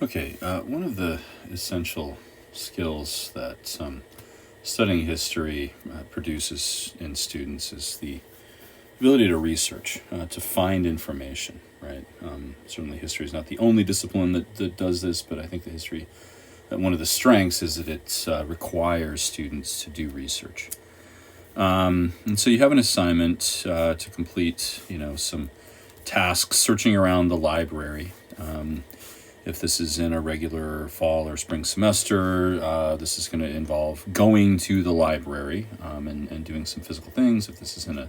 Okay, one of the essential skills that studying history produces in students is the ability to research, to find information, right? Certainly, history is not the only discipline that does this, but I think the history, one of the strengths is that it requires students to do research. And so you have an assignment to complete, some tasks searching around the library. If this is in a regular fall or spring semester, this is going to involve going to the library and doing some physical things. If this is in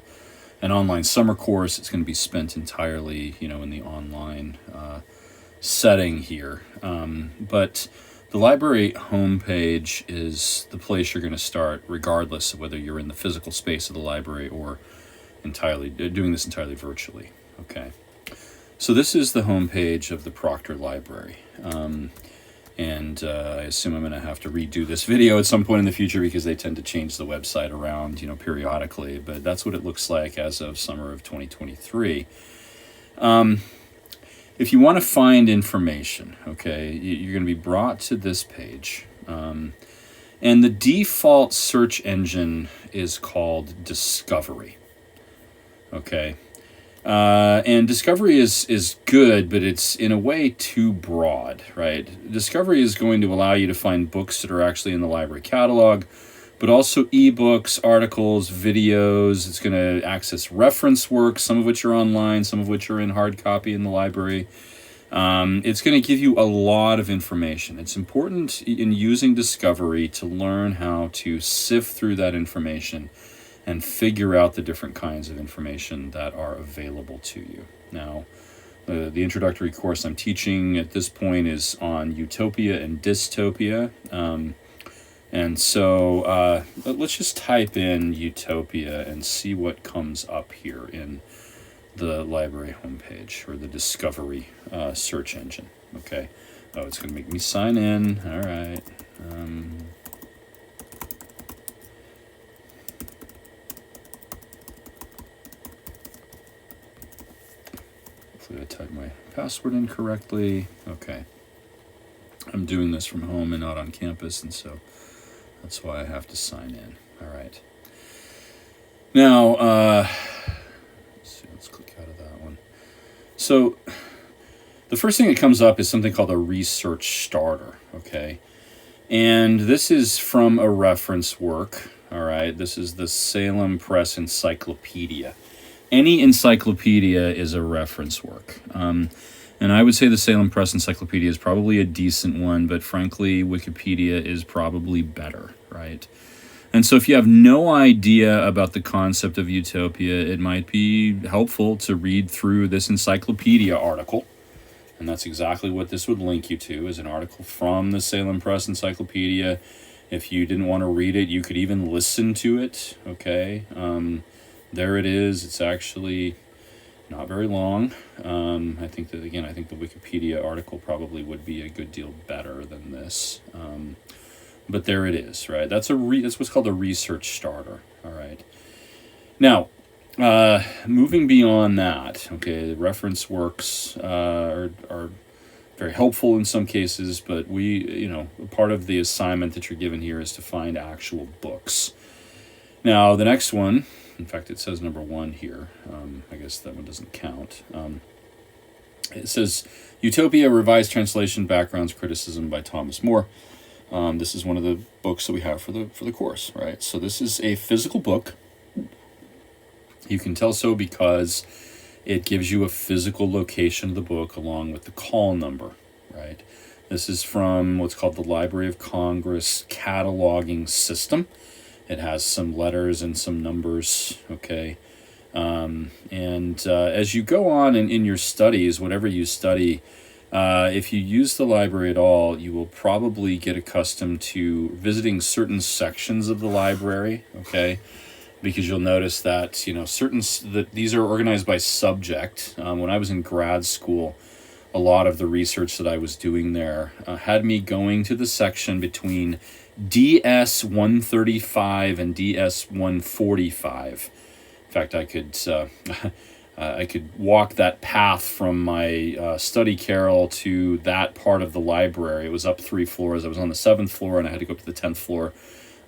an online summer course, it's going to be spent entirely, in the online setting here. But the library homepage is the place you're going to start, regardless of whether you're in the physical space of the library or entirely doing this entirely virtually. Okay. So this is the homepage of the Proctor Library. And I assume I'm going to have to redo this video at some point in the future because they tend to change the website around, periodically. But that's what it looks like as of summer of 2023. If you want to find information, okay, you're going to be brought to this page. And the default search engine is called Discovery. Okay. And Discovery is good, but it's in a way too broad, right? Discovery is going to allow you to find books that are actually in the library catalog, but also ebooks, articles, videos. It's going to access reference works, some of which are online, some of which are in hard copy in the library. It's going to give you a lot of information. It's important in using Discovery to learn how to sift through that information and figure out the different kinds of information that are available to you. Now, the introductory course I'm teaching at this point is on utopia and dystopia. And so let's just type in utopia and see what comes up here in the library homepage or the Discovery search engine. Okay. Oh, it's going to make me sign in. All right. I typed my password in correctly. Okay. I'm doing this from home and not on campus, and so that's why I have to sign in. All right. Now, let's click out of that one. So, the first thing that comes up is something called a research starter, okay? And this is from a reference work, all right? This is the Salem Press Encyclopedia. Any encyclopedia is a reference work. And I would say the Salem Press Encyclopedia is probably a decent one, but frankly, Wikipedia is probably better, right? And so if you have no idea about the concept of utopia, it might be helpful to read through this encyclopedia article. And that's exactly what this would link you to, is an article from the Salem Press Encyclopedia. If you didn't want to read it, you could even listen to it, okay? There it is. It's actually not very long. I think the Wikipedia article probably would be a good deal better than this. But there it is, right? That's what's called a research starter, all right? Now, moving beyond that, okay, the reference works are very helpful in some cases, but part of the assignment that you're given here is to find actual books. Now, the next one, in fact, it says number 1 here. I guess that one doesn't count. It says Utopia, Revised Translation, Backgrounds, Criticism by Thomas More. This is one of the books that we have for the course, right? So this is a physical book. You can tell so because it gives you a physical location of the book along with the call number, right? This is from what's called the Library of Congress cataloging system. It has some letters and some numbers, okay? As you go on in your studies, whatever you study, if you use the library at all, you will probably get accustomed to visiting certain sections of the library, okay? Because you'll notice that, these are organized by subject. When I was in grad school, a lot of the research that I was doing there had me going to the section between DS 135 and DS 145. In fact, I could I could walk that path from my study carrel to that part of the library. It was up 3 floors. I was on the 7th floor, and I had to go up to the 10th floor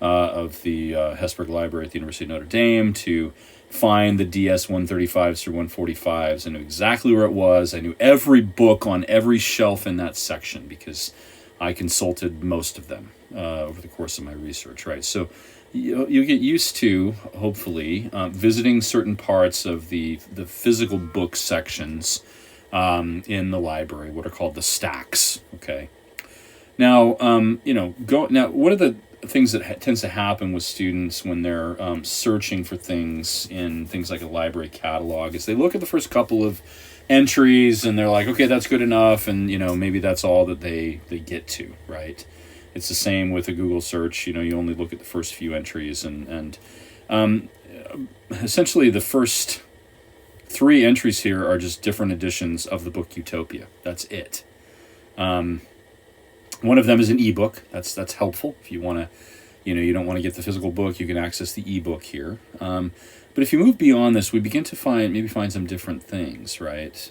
of the Hesburgh Library at the University of Notre Dame to find the DS 135s through 145s. I knew exactly where it was. I knew every book on every shelf in that section because I consulted most of them over the course of my research, right? So you get used to, hopefully, visiting certain parts of the physical book sections in the library, what are called the stacks, okay? Now, one of the things that tends to happen with students when they're searching for things in things like a library catalog is they look at the first couple of entries and they're like, okay, that's good enough, and maybe that's all that they get to, right? It's the same with a Google search. You only look at the first few entries, and essentially the first 3 entries here are just different editions of the book Utopia. That's it. One of them is an ebook. That's helpful if you want to, you don't want to get the physical book. You can access the ebook here. But if you move beyond this, we begin to find some different things, right?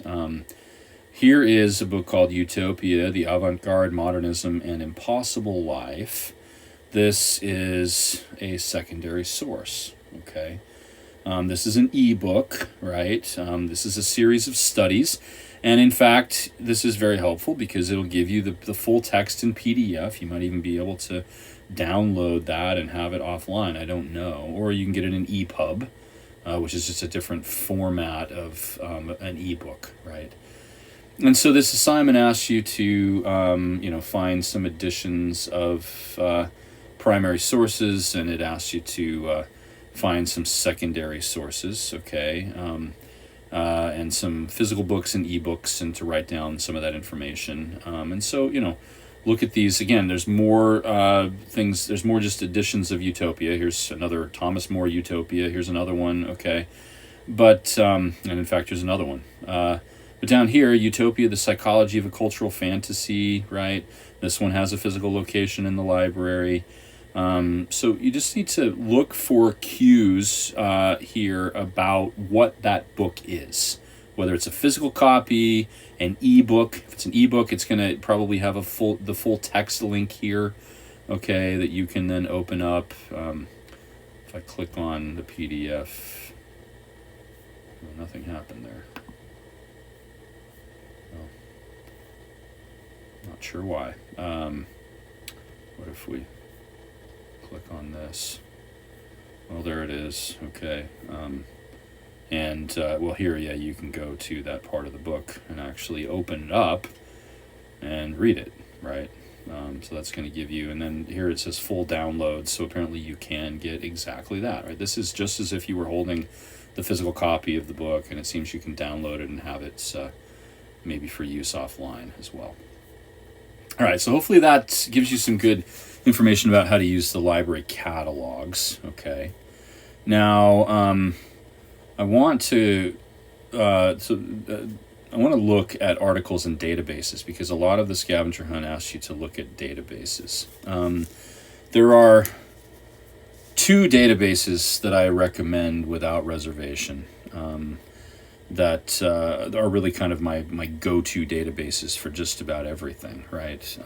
Here is a book called Utopia, The Avant-Garde, Modernism, and Impossible Life. This is a secondary source, okay? This is an ebook, right? This is a series of studies. And in fact, this is very helpful because it'll give you the full text in PDF. You might even be able to download that and have it offline. I don't know. Or you can get it in EPUB, which is just a different format of an ebook, right? And so this assignment asks you to, find some editions of primary sources, and it asks you to find some secondary sources, okay, and some physical books and ebooks, and to write down some of that information. And so, look at these. Again, there's more things. There's more just editions of Utopia. Here's another Thomas More Utopia. Here's another one, okay. But, and in fact, here's another one. But down here, Utopia, the Psychology of a Cultural Fantasy, right? This one has a physical location in the library. So you just need to look for cues here about what that book is. Whether it's a physical copy, an ebook. If it's an ebook, it's going to probably have the full text link here, okay, that you can then open up. If I click on the PDF, well, nothing happened there. Not sure why. What if we click on this? Well, there it is. Okay. Here, yeah, you can go to that part of the book and actually open it up and read it, right? So that's going to give you, and then here it says full download, so apparently you can get exactly that, right? This is just as if you were holding the physical copy of the book, and it seems you can download it and have it maybe for use offline as well. All right, so hopefully that gives you some good information about how to use the library catalogs, okay? Now, I want to look at articles and databases because a lot of the scavenger hunt asks you to look at databases. There are 2 databases that I recommend without reservation that are really kind of my go-to databases for just about everything, right?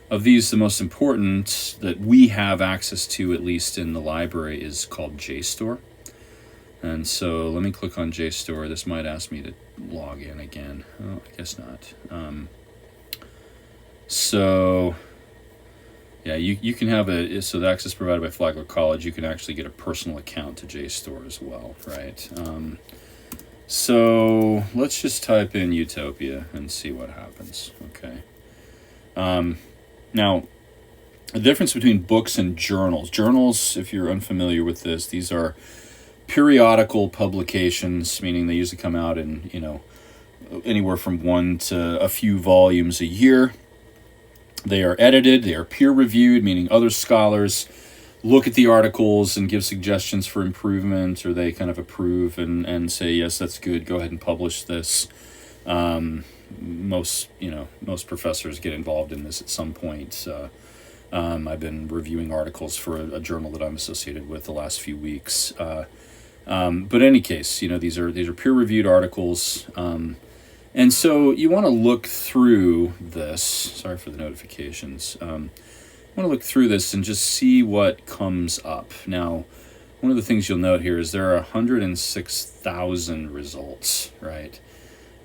Of these, the most important that we have access to, at least in the library, is called JSTOR. And so let me click on JSTOR. This might ask me to log in again. Oh, I guess not. Yeah, you can have so the access provided by Flagler College, you can actually get a personal account to JSTOR as well, right? So let's just type in Utopia and see what happens, okay? Now, the difference between books and journals. Journals, if you're unfamiliar with this, these are periodical publications, meaning they usually come out in, anywhere from 1 to a few volumes a year. They are edited, they are peer-reviewed, meaning other scholars look at the articles and give suggestions for improvement, or they kind of approve and say, yes, that's good, go ahead and publish this. Most professors get involved in this at some point. I've been reviewing articles for a journal that I'm associated with the last few weeks. But in any case, these are peer-reviewed articles, and so you want to look through this. Sorry for the notifications. You want to look through this and just see what comes up. Now, one of the things you'll note here is there are 106,000 results, right?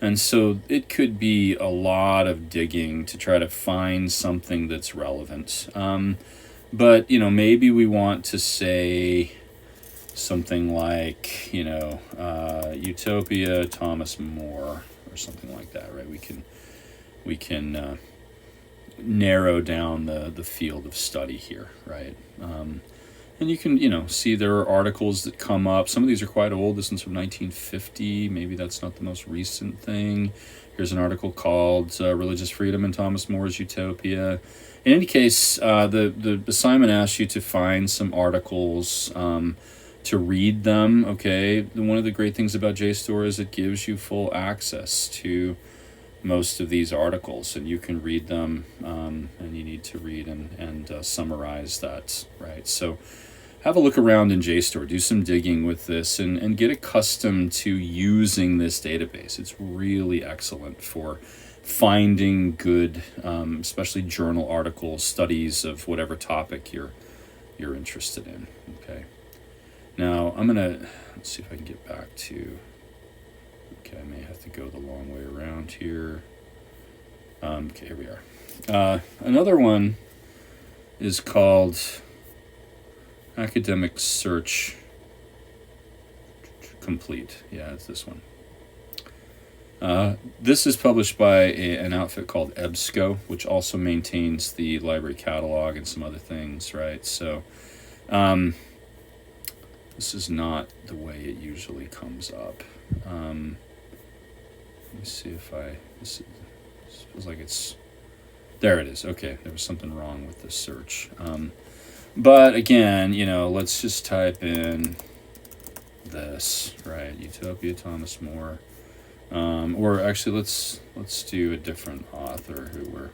And so it could be a lot of digging to try to find something that's relevant. But, maybe we want to say something like, Utopia, Thomas More, or something like that, right? We can narrow down the field of study here, right? And you can, see there are articles that come up. Some of these are quite old. This one's from 1950. Maybe that's not the most recent thing. Here's an article called Religious Freedom in Thomas More's Utopia. In any case, the assignment asks you to find some articles, to read them, okay? One of the great things about JSTOR is it gives you full access to most of these articles, and you can read them, and you need to read and summarize that, right? So have a look around in JSTOR, do some digging with this, and get accustomed to using this database. It's really excellent for finding good, especially journal articles, studies of whatever topic you're interested in, okay? Now, let's see if I can get back to, okay, I may have to go the long way around here. Okay, here we are. Another one is called Academic Search Complete. Yeah, it's this one. This is published by an outfit called EBSCO, which also maintains the library catalog and some other things, right? So, this is not the way it usually comes up. Let me see if this feels like there it is. Okay, there was something wrong with the search. But again, let's just type in this, right? Utopia, Thomas More. Or actually, let's do a different author who we're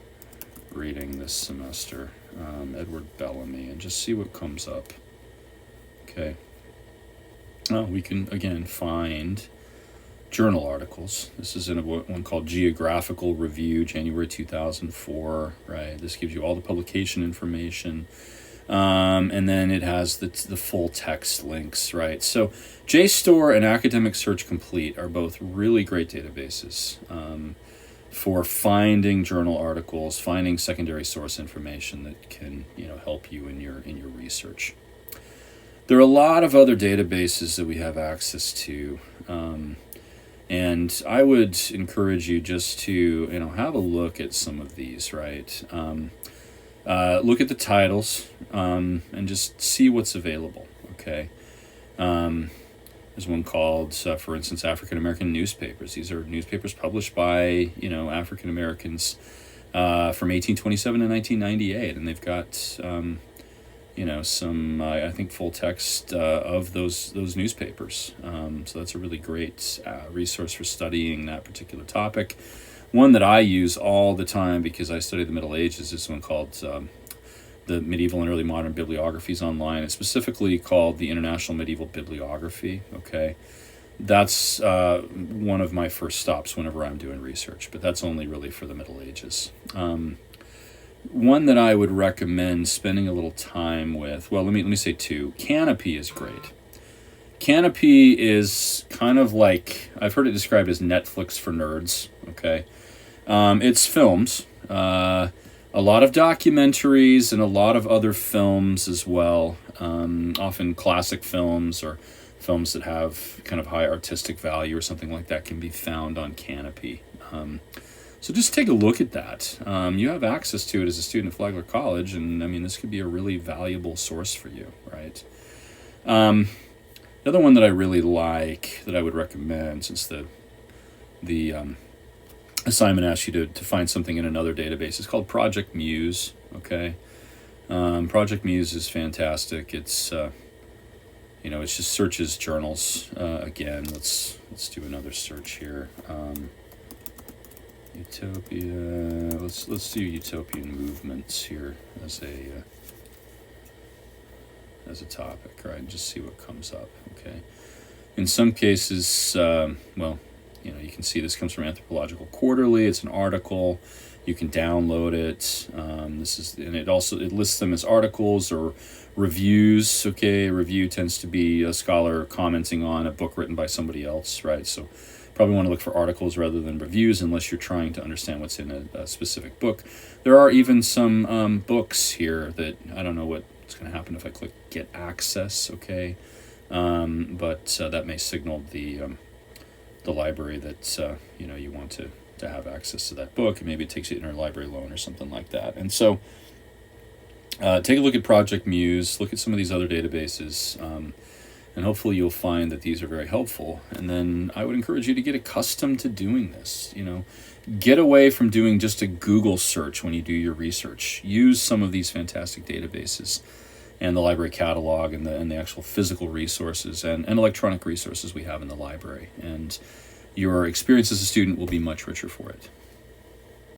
reading this semester, Edward Bellamy, and just see what comes up. Okay. We can, again, find journal articles. This is in one called Geographical Review, January 2004, right? This gives you all the publication information. And then it has the full text links, right? So JSTOR and Academic Search Complete are both really great databases for finding journal articles, finding secondary source information that can, help you in your research. There are a lot of other databases that we have access to, and I would encourage you just to, have a look at some of these, right? Look at the titles, and just see what's available, okay? There's one called, for instance, African American newspapers. These are newspapers published by, African Americans from 1827 to 1998, and they've got, some, I think, full text of those newspapers. So that's a really great resource for studying that particular topic. One that I use all the time because I study the Middle Ages is one called the Medieval and Early Modern Bibliographies Online. It's specifically called the International Medieval Bibliography, okay? That's one of my first stops whenever I'm doing research, but that's only really for the Middle Ages. One that I would recommend spending a little time with, well, let me say two. Kanopy is great. Kanopy is kind of like, I've heard it described as Netflix for nerds, okay? It's films, a lot of documentaries and a lot of other films as well, often classic films or films that have kind of high artistic value or something like that can be found on Kanopy. So just take a look at that. You have access to it as a student at Flagler College, and this could be a really valuable source for you, right? The other one that I really like, that I would recommend, since the assignment asks you to find something in another database, is called Project Muse, okay? Project Muse is fantastic. It's, it just searches journals. Again, let's do another search here. Utopia, let's do utopian movements here as a topic, right? And just see what comes up, okay? In some cases, well, you can see this comes from Anthropological Quarterly. It's an article. You can download it. And it lists them as articles or reviews. Okay, a review tends to be a scholar commenting on a book written by somebody else, right? So probably want to look for articles rather than reviews unless you're trying to understand what's in a specific book. There are even some books here that I don't know what's going to happen if I click Get Access. Okay, but that may signal the library that you want to have access to that book, and maybe it takes you interlibrary loan or something like that. And so take a look at Project Muse, look at some of these other databases, and hopefully you'll find that these are very helpful. And then I would encourage you to get accustomed to doing this. Get away from doing just a Google search when you do your research. Use some of these fantastic databases and the library catalog and the actual physical resources and electronic resources we have in the library. And your experience as a student will be much richer for it.